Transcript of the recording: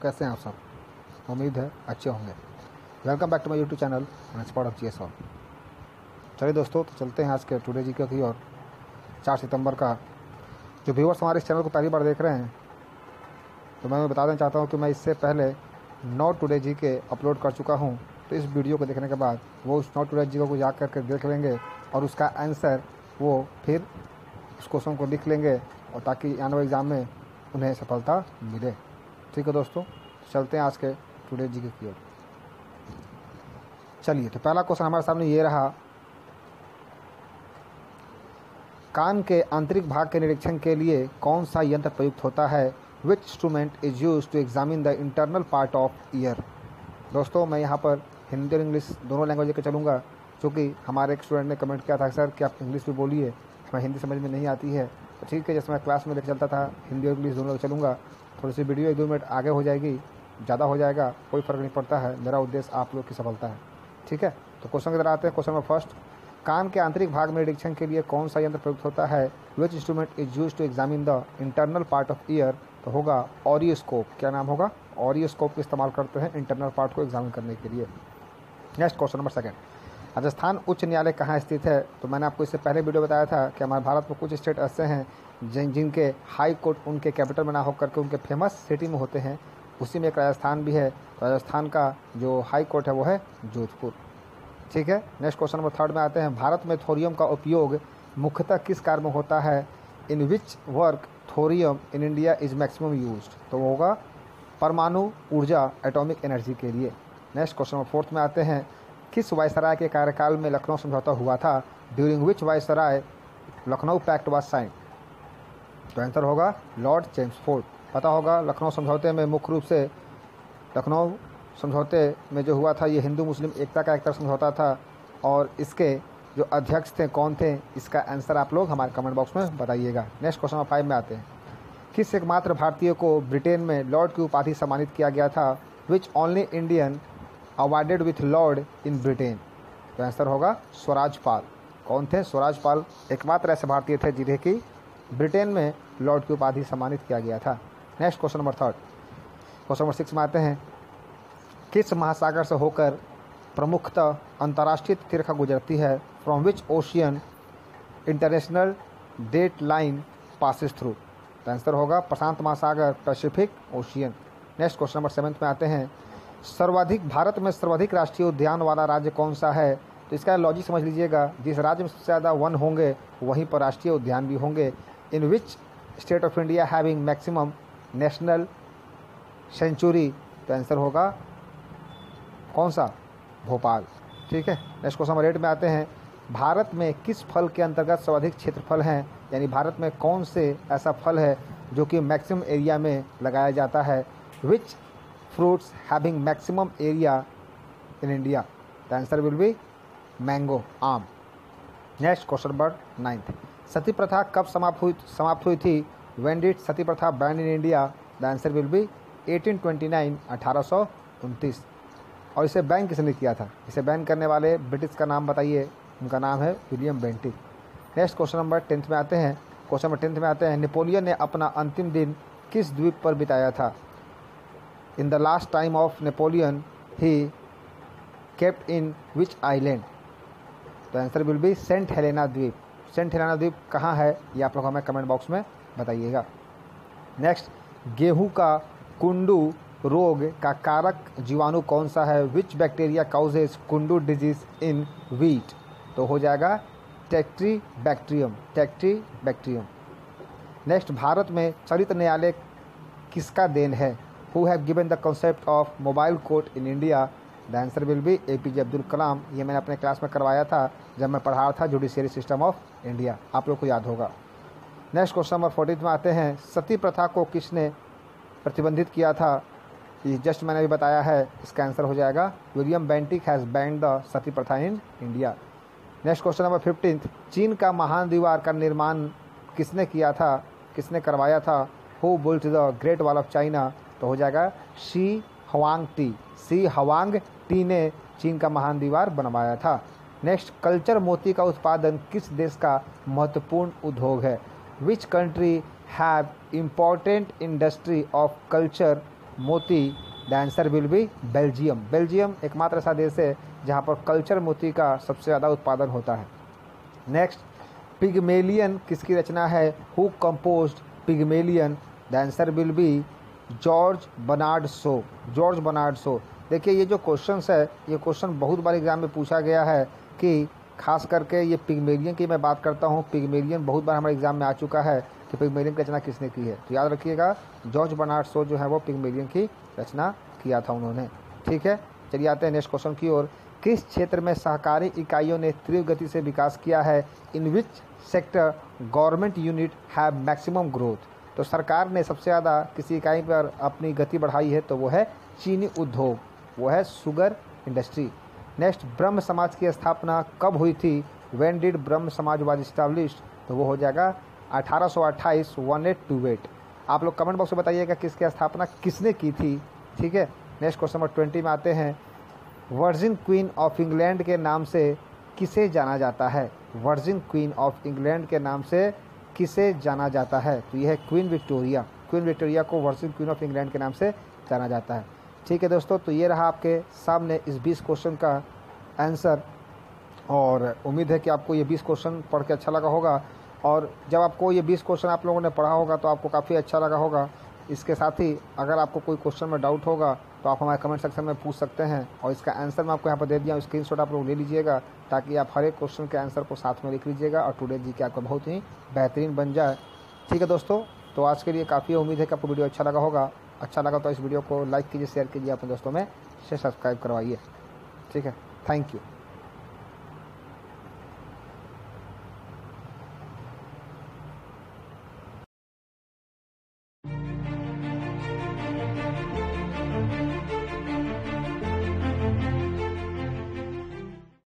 कैसे हैं आप सब? उम्मीद है अच्छे होंगे। Welcome back to my YouTube channel spot of GS all. चलिए दोस्तों, तो चलते हैं आज के टुडे जी की और 4 सितंबर का। जो व्यूअर्स हमारे इस चैनल को पहली बार देख रहे हैं, तो मैं बता देना चाहता हूँ कि मैं इससे पहले 9 टुडे जी के अपलोड कर चुका हूँ। तो इस वीडियो को देखने के बाद वो उस 9 टुडे जी को जा कर देख लेंगे और उसका आंसर वो फिर उस क्वेश्चन को लिख लेंगे, और ताकि आने वाले एग्ज़ाम में उन्हें सफलता मिले। ठीक है दोस्तों, चलते हैं आज के टुडे जी की ओर। चलिए, तो पहला क्वेश्चन हमारे सामने ये रहा। कान के आंतरिक भाग के निरीक्षण के लिए कौन सा यंत्र प्रयुक्त होता है? Which instrument is use to examine the internal part of ear? दोस्तों, मैं यहाँ पर हिंदी और इंग्लिश दोनों लैंग्वेज लेकर चलूँगा, क्योंकि हमारे एक स्टूडेंट ने कमेंट किया था सर कि आप इंग्लिश भी बोलिए, मैं हिंदी समझ में नहीं आती है। तो ठीक है, जैसे मैं क्लास में लेकर चलता था हिंदी और इंग्लिश दोनों लेकर चलूँगा। थोड़ी सी वीडियो 1-2 मिनट आगे हो जाएगी, ज़्यादा हो जाएगा, कोई फ़र्क नहीं पड़ता है। मेरा उद्देश्य आप लोग की सफलता है। ठीक है, तो क्वेश्चन की तरह आते हैं। क्वेश्चन नंबर फर्स्ट, कान के आंतरिक भाग में निरीक्षण के लिए कौन सा यंत्र प्रयुक्त होता है? Which instrument is use to examine the internal part of ear? तो होगा ऑरियोस्कोप। क्या नाम होगा? ऑरियोस्कोप का इस्तेमाल करते हैं इंटरनल पार्ट को एग्जामिन करने के लिए। Next question number second, Rajasthan उच्च न्यायालय कहाँ स्थित है? तो मैंने आपको इससे पहले वीडियो बताया था कि हमारे भारत में कुछ स्टेट ऐसे हैं जिनके हाई कोर्ट उनके कैपिटल में ना होकर के उनके फेमस सिटी में होते हैं। उसी में एक राजस्थान भी है। तो राजस्थान का जो हाई कोर्ट है वो है जोधपुर। ठीक है, नेक्स्ट क्वेश्चन नंबर थर्ड में आते हैं। भारत में थोरियम का उपयोग मुख्यतः किस कार्य में होता है? In which work thorium in India is maximum used? तो वो होगा परमाणु ऊर्जा, एटॉमिक एनर्जी के लिए। नेक्स्ट क्वेश्चन नंबर फोर्थ में आते हैं। किस वायसराय के कार्यकाल में लखनऊ समझौता हुआ था? During which viceroy Lucknow pact was sign? तो आंसर होगा लॉर्ड चेम्सफोर्ड। पता होगा, लखनऊ समझौते में मुख्य रूप से लखनऊ समझौते में जो हुआ था ये हिंदू मुस्लिम एकता का एक तरह समझौता था, और इसके जो अध्यक्ष थे कौन थे? इसका आंसर आप लोग हमारे कमेंट बॉक्स में बताइएगा। नेक्स्ट क्वेश्चन नंबर 5 में आते हैं। किस एकमात्र भारतीय को ब्रिटेन में लॉर्ड की उपाधि सम्मानित किया गया था? Which only Indian awarded with Lord in Britain? तो आंसर होगा स्वराजपाल। कौन थे? स्वराजपाल एकमात्र ऐसे भारतीय थे जिन्हें कि ब्रिटेन में लॉर्ड की उपाधि सम्मानित किया गया था। Next question number third, question number 6 में आते हैं। किस महासागर से होकर प्रमुखतः अंतर्राष्ट्रीय रेखा गुजरती है? From which ocean international date line passes through? तो आंसर होगा प्रशांत महासागर, Pacific Ocean. Next question number 7 में आते हैं। भारत में सर्वाधिक राष्ट्रीय उद्यान वाला राज्य कौन सा है? तो इसका लॉजिक समझ लीजिएगा, जिस राज्य में सबसे ज़्यादा वन होंगे वहीं पर राष्ट्रीय उद्यान भी होंगे। In which state of India having maximum national sanctuary? तो आंसर होगा कौन सा? भोपाल। ठीक है, नेक्स्ट क्वेश्चन नंबर 8 में आते हैं। भारत में किस फल के अंतर्गत सर्वाधिक क्षेत्रफल हैं? यानी भारत में कौन से ऐसा फल है जो कि मैक्सिमम एरिया में लगाया जाता है? Which fruits having maximum area in India? The answer will be mango, आम। नेक्स्ट क्वेश्चन नंबर 9, सती प्रथा कब समाप्त हुई थी? When did sati pratha ban in India? The answer will be 1829, 1829। और इसे बैन किसने किया था? इसे बैन करने वाले ब्रिटिश का नाम बताइए। उनका नाम है William Bentinck. Next question number 10 में आते हैं। क्वेश्चन नंबर 10 में आते हैं। नेपोलियन ने अपना अंतिम दिन किस द्वीप पर बिताया था? In the last time of Napoleon he kept in which island? तो answer will be Saint Helena द्वीप। सेंट हेलेना द्वीप कहाँ है ये आप लोग हमें कमेंट बॉक्स में बताइएगा। नेक्स्ट, गेहूं का कुंडू रोग का कारक जीवाणु कौन सा है? विच bacteria causes Kundu disease in wheat? तो हो जाएगा टेट्रीबैक्टीरियम, टेट्रीबैक्टीरियम। नेक्स्ट, भारत में चलित न्यायालय किसका देन है? Who have given the concept of mobile court in India? The answer will be APJ Abdul Kalam. ये मैंने अपने क्लास में करवाया था जब मैं पढ़ा था जुडिशियरी सिस्टम ऑफ इंडिया, आप लोग को याद होगा। नेक्स्ट क्वेश्चन नंबर 14 में आते हैं। सती प्रथा को किसने प्रतिबंधित किया था? ये जस्ट मैंने भी बताया है, इसका आंसर हो जाएगा William Bentinck has banned the sati pratha in India. Next question number 15, चीन का महान दीवार का निर्माण किसने किया था? किसने करवाया था? Who built the great wall of China? तो हो जाएगा शी हवांग टी ने चीन का महान दीवार बनवाया था। नेक्स्ट, कल्चर मोती का उत्पादन किस देश का महत्वपूर्ण उद्योग है? Which country have important industry of culture moti, the answer will be Belgium. Belgium एकमात्र ऐसा देश है जहाँ पर कल्चर मोती का सबसे ज़्यादा उत्पादन होता है। नेक्स्ट, पिग्मेलियन किसकी रचना है? Who composed Pygmalion? The answer will be George Bernard Shaw. George Bernard Shaw. देखिए ये जो क्वेश्चंस है, ये क्वेश्चन बहुत बार एग्जाम में पूछा गया है कि खास करके ये पिग्मेलियन की मैं बात करता हूँ। पिग्मेलियन बहुत बार हमारे एग्जाम में आ चुका है कि पिग्मेलियन की रचना किसने की है। तो याद रखिएगा, जॉर्ज बर्नार्ड शो जो है वो पिग्मेलियन की रचना किया था उन्होंने। ठीक है, चलिए आते हैं नेक्स्ट क्वेश्चन की ओर। किस क्षेत्र में सहकारी इकाइयों ने तीव्र गति से विकास किया है? In which sector government unit have maximum growth? तो सरकार ने सबसे ज़्यादा किसी इकाई पर अपनी गति बढ़ाई है तो वो है चीनी उद्योग, वो है शुगर इंडस्ट्री। नेक्स्ट, ब्रह्म समाज की स्थापना कब हुई थी? व्हेन डिड ब्रह्म समाज वाज इस्टैब्लिश्ड? तो वो हो जाएगा 1828, 1828। आप लोग कमेंट बॉक्स में बताइएगा किसकी स्थापना किसने की थी। ठीक है, नेक्स्ट क्वेश्चन नंबर 20 में आते हैं। वर्जिन क्वीन ऑफ इंग्लैंड के नाम से किसे जाना जाता है? वर्जिन क्वीन ऑफ इंग्लैंड के नाम से किसे जाना जाता है? तो यह है क्वीन विक्टोरिया। क्वीन विक्टोरिया को वर्जिन क्वीन ऑफ इंग्लैंड के नाम से जाना जाता है। ठीक है दोस्तों, तो ये रहा आपके सामने इस 20 क्वेश्चन का आंसर, और उम्मीद है कि आपको ये 20 क्वेश्चन पढ़ के अच्छा लगा होगा। और जब आपको ये 20 क्वेश्चन आप लोगों ने पढ़ा होगा तो आपको काफ़ी अच्छा लगा होगा। इसके साथ ही अगर आपको कोई क्वेश्चन में डाउट होगा तो आप हमारे कमेंट सेक्शन में पूछ सकते हैं, और इसका आंसर मैं आपको यहाँ पर दे दिया हूँ। स्क्रीनशॉट आप लोग ले लीजिएगा ताकि आप हर एक क्वेश्चन के आंसर को साथ में लिख लीजिएगा और टुडे जी के आपका बहुत ही बेहतरीन बन जाए। ठीक है दोस्तों, तो आज के लिए काफ़ी उम्मीद है कि आपको वीडियो अच्छा लगा होगा। अच्छा लगा तो इस वीडियो को लाइक कीजिए, शेयर कीजिए, अपने दोस्तों में से सब्सक्राइब करवाइए। ठीक है, थैंक यू।